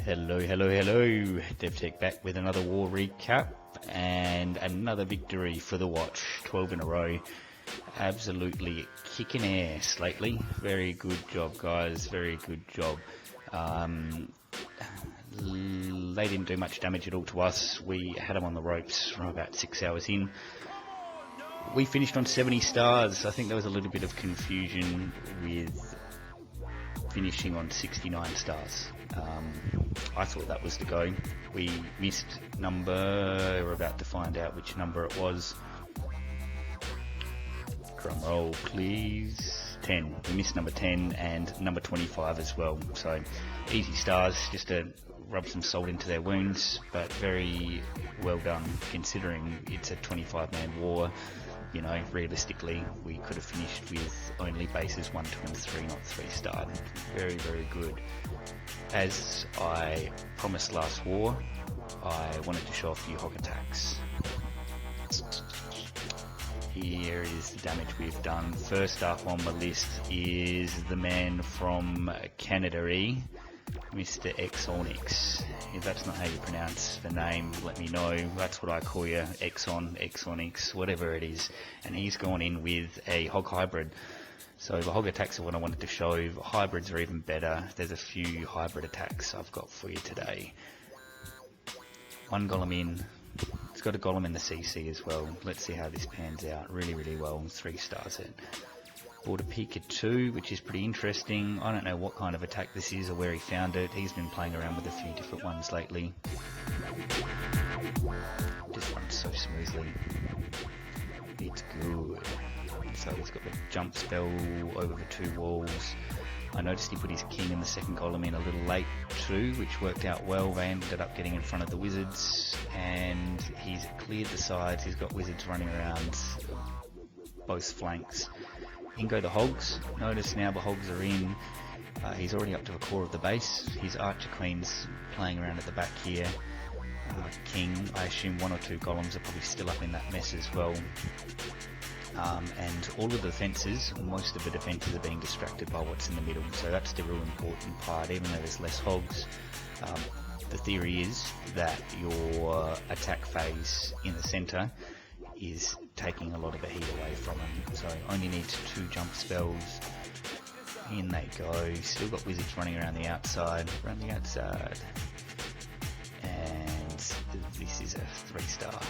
Hello, hello, hello. DevTech back with another war recap and another victory for the watch. 12 in a row. Absolutely kicking ass lately. Very good job, guys. Very good job. They didn't do much damage at all to us. We had them on the ropes from about 6 hours in. We finished on 70 stars. I think there was a little bit of confusion with finishing on 69 stars. I thought that was the go. We missed number, we're about to find out which number it was. Drum roll please. 10. We missed number 10 and number 25 as well. So easy stars, just to rub some salt into their wounds, but very well done considering it's a 25-man war. You know, realistically, we could have finished with only bases 1, 2 and 3, not 3 starred. Very, very good. As I promised last war, I wanted to show a few hog attacks. Here is the damage we've done. First up on the list is the man from Canada, Mr. Exonix. If that's not how you pronounce the name, let me know. That's what I call you, Exonix, whatever it is. And he's gone in with a hog hybrid. So the hog attacks are what I wanted to show. The hybrids are even better. There's a few hybrid attacks I've got for you today. One golem in. It's got a golem in the CC as well. Let's see how this pans out. Really, really well. 3 stars it. Bought a Pika 2, which is pretty interesting. I don't know what kind of attack this is or where he found it. He's been playing around with a few different ones lately. Just runs so smoothly. It's good. So he's got the jump spell over the 2 walls. I noticed he put his king and the second golem in a little late too, which worked out well. They ended up getting in front of the wizards, and he's cleared the sides. He's got wizards running around both flanks. In go the hogs. Notice now the hogs are in. He's already up to the core of the base. His archer queen's playing around at the back here. King, I assume 1 or 2 golems are probably still up in that mess as well. And all of the defences, most of the defences are being distracted by what's in the middle. So that's the real important part, even though there's less hogs. The theory is that your attack phase in the centre is taking a lot of the heat away from him. So only needs 2 jump spells. In they go. Still got wizards running around the outside. Run the outside. And this is a 3-star.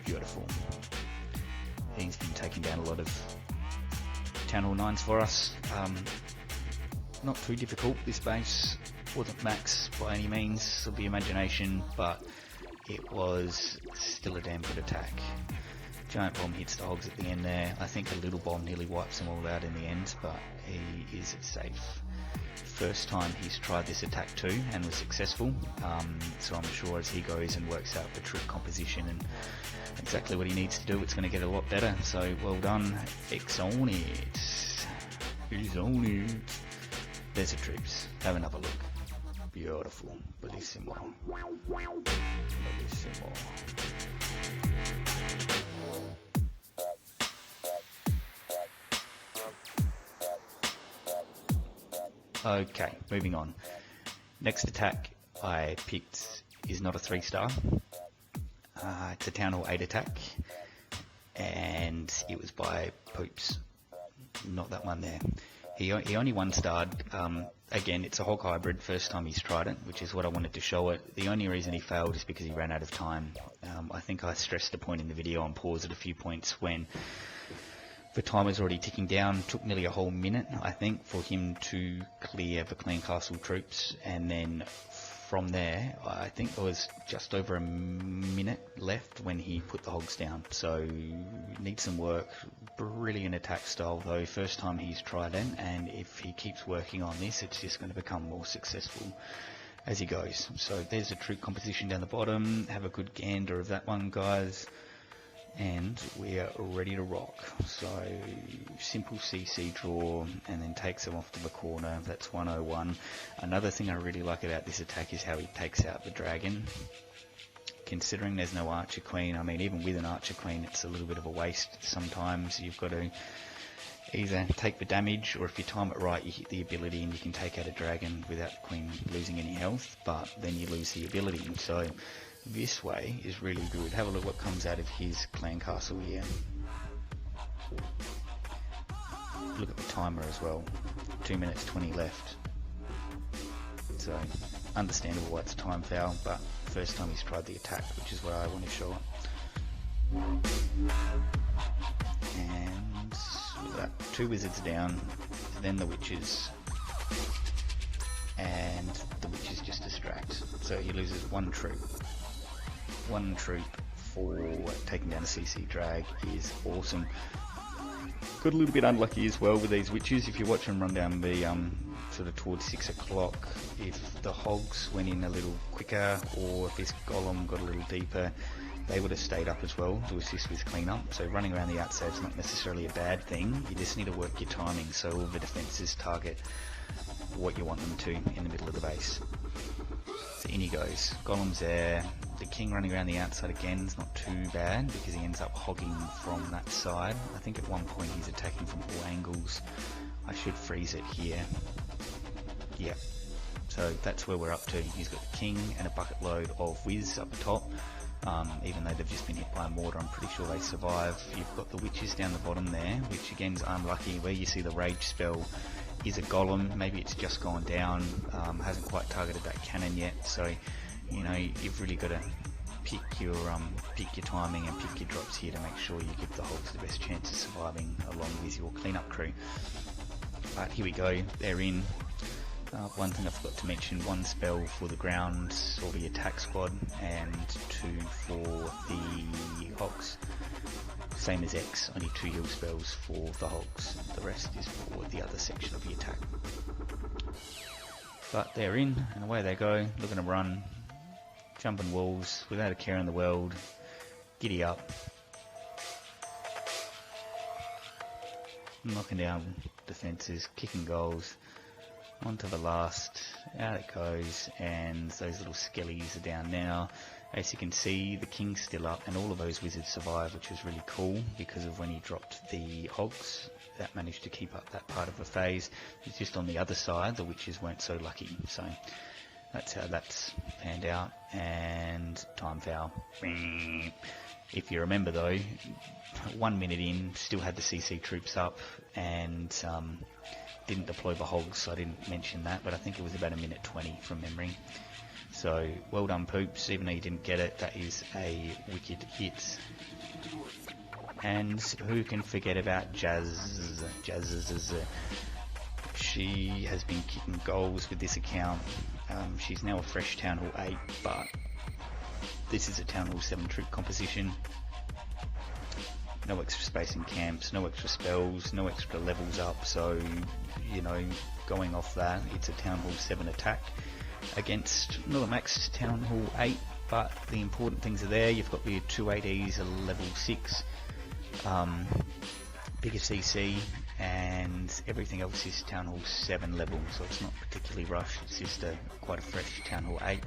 Beautiful. He's been taking down a lot of Channel 9s for us. Not too difficult. This base wasn't max by any means of the imagination, but it was still a damn good attack. Giant bomb hits the hogs at the end there. I think a little bomb nearly wipes them all out in the end, but he is safe. First time he's tried this attack too and was successful, so I'm sure as he goes and works out the troop composition and exactly what he needs to do, it's going to get a lot better. So well done, X on it. He's on it. There's the troops. Have another look. Beautiful. Bellissimo. Bellissimo. Okay, moving on. Next attack I picked is not a 3-star. It's a Town Hall 8 attack, and it was by Poops. Not that one there. He only 1-starred. Again, it's a hog hybrid, first time he's tried it, which is what I wanted to show it. The only reason he failed is because he ran out of time. I think I stressed the point in the video and paused at a few points when the time was already ticking down. Took nearly a whole minute, I think, for him to clear the Clan Castle troops, and then from there, I think there was just over a minute left when he put the hogs down. So needs some work. Brilliant attack style though. First time he's tried it, and if he keeps working on this, it's just going to become more successful as he goes. So there's a troop composition down the bottom. Have a good gander of that one, guys. And we are ready to rock. So simple CC draw and then takes him off to the corner. That's 101. Another thing I really like about this attack is how he takes out the dragon. Considering there's no archer queen, I mean even with an archer queen it's a little bit of a waste sometimes. You've got to either take the damage, or if you time it right, you hit the ability and you can take out a dragon without the queen losing any health, but then you lose the ability. So this way is really good. Have a look what comes out of his clan castle here. Look at the timer as well, 2 minutes 20 left. So understandable why it's a time foul, but first time he's tried the attack, which is what I want to show it. And look at that, 2 wizards down, then the witches, and the witches just distract. So he loses 1 troop. 1 troop for taking down a CC drag is awesome. Got a little bit unlucky as well with these witches. If you watch them run down the sort of towards 6 o'clock, if the hogs went in a little quicker, or if this golem got a little deeper, they would have stayed up as well to assist with cleanup. So running around the outside is not necessarily a bad thing. You just need to work your timing so all the defences target what you want them to in the middle of the base. So in he goes. Golem's there. The king running around the outside again is not too bad because he ends up hogging from that side. I think at one point he's attacking from all angles. I should freeze it here. Yeah. So that's where we're up to. He's got the king and a bucket load of whiz up the top. Even though they've just been hit by a mortar, I'm pretty sure they survive. You've got the witches down the bottom there, which again is unlucky. Where you see the rage spell is a golem. Maybe it's just gone down, hasn't quite targeted that cannon yet. So, you know, you've really got to pick your timing and pick your drops here to make sure you give the hogs the best chance of surviving along with your cleanup crew. But here we go, they're in. One thing I forgot to mention, 1 spell for the ground or the attack squad and 2 for the hogs. Same as X, only 2 heal spells for the hogs. The rest is for the other section of the attack. But they're in and away they go, looking to run, jumping walls without a care in the world. Giddy up. Knocking down defences, kicking goals. On to the last, out it goes, and those little skellies are down now. As you can see, the king's still up, and all of those wizards survive, which was really cool, because of when he dropped the hogs, that managed to keep up that part of the phase. It's just on the other side, the witches weren't so lucky, so that's how that's panned out, and time foul. If you remember though, 1 minute in, still had the CC troops up, and didn't deploy the hogs, so I didn't mention that, but I think it was about 1:20 from memory. So well done Poops, even though you didn't get it, that is a wicked hit. And who can forget about Jazz? She has been kicking goals with this account. She's now a fresh Town Hall 8, but this is a Town Hall 7 troop composition. No extra space in camps, no extra spells, no extra levels up, so, you know, going off that, it's a Town Hall 7 attack against not a max Town Hall 8, but the important things are there. You've got your 2 ADs, a level 6, bigger CC, and everything else is Town Hall 7 level, so it's not particularly rushed, it's just quite a fresh Town Hall 8.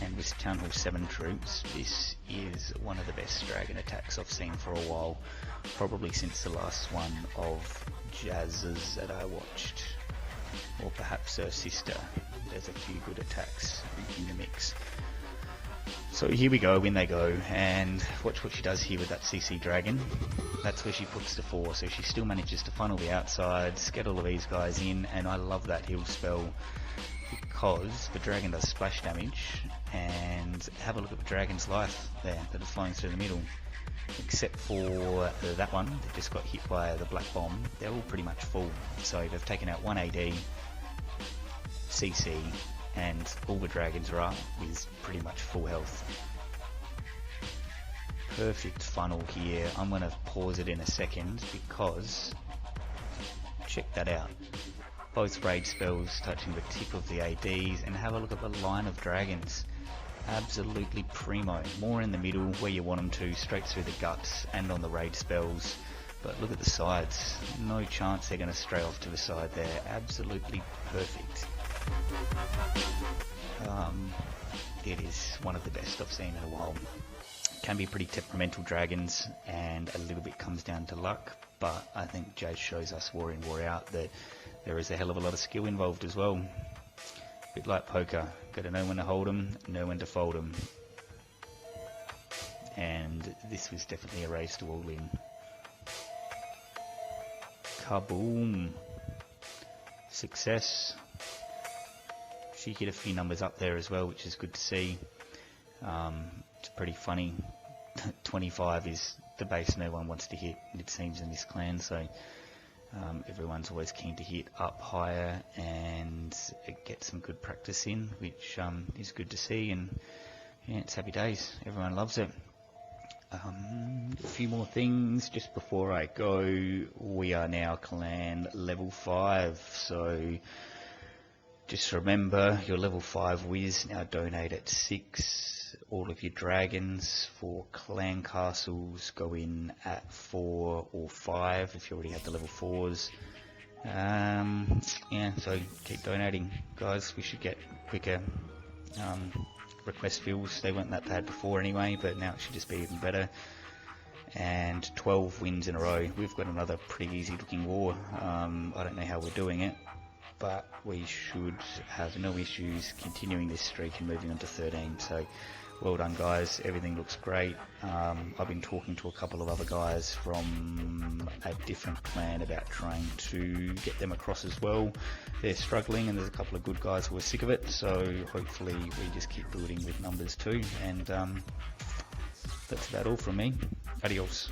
And with Town Hall 7 troops, this is one of the best dragon attacks I've seen for a while, probably since the last one of Jazz's that I watched, or perhaps her sister. There's a few good attacks in the mix. So here we go, in they go, and watch what she does here with that CC dragon. That's where she puts the 4, so she still manages to funnel the outsides, get all of these guys in, and I love that heal spell because the dragon does splash damage, and have a look at the dragon's life there that is flying through the middle. Except for that one that just got hit by the black bomb, they're all pretty much full. So they've taken out 1 AD, CC, and all the dragons are up with pretty much full health. Perfect funnel here. I'm going to pause it in a second because check that out. Both rage spells touching the tip of the ADs, and have a look at the line of dragons. Absolutely primo. More in the middle where you want them to, straight through the guts and on the rage spells. But look at the sides. No chance they're going to stray off to the side there. Absolutely perfect. It is one of the best I've seen in a while. Can be pretty temperamental dragons, and a little bit comes down to luck, but I think Jade shows us war in, war out that there is a hell of a lot of skill involved as well. A bit like poker, got to know when to hold them, know when to fold them. And this was definitely a race to all in. Kaboom! Success. She hit a few numbers up there as well, which is good to see. It's pretty funny. 25 is the base no one wants to hit, it seems, in this clan, so everyone's always keen to hit up higher and get some good practice in, which is good to see, and yeah, it's happy days. Everyone loves it. A few more things just before I go. We are now clan level 5, so just remember your level 5 whiz now donate at 6. All of your dragons for clan castles go in at 4 or 5 if you already have the level 4s. Yeah, so keep donating, guys. We should get quicker request fills. They weren't that bad before anyway, but now it should just be even better. And 12 wins in a row. We've got another pretty easy looking war. I don't know how we're doing it, but we should have no issues continuing this streak and moving on to 13. So well done, guys. Everything looks great. I've been talking to a couple of other guys from a different clan about trying to get them across as well. They're struggling, and there's a couple of good guys who are sick of it, so hopefully we just keep building with numbers too. And that's about all from me. Adios.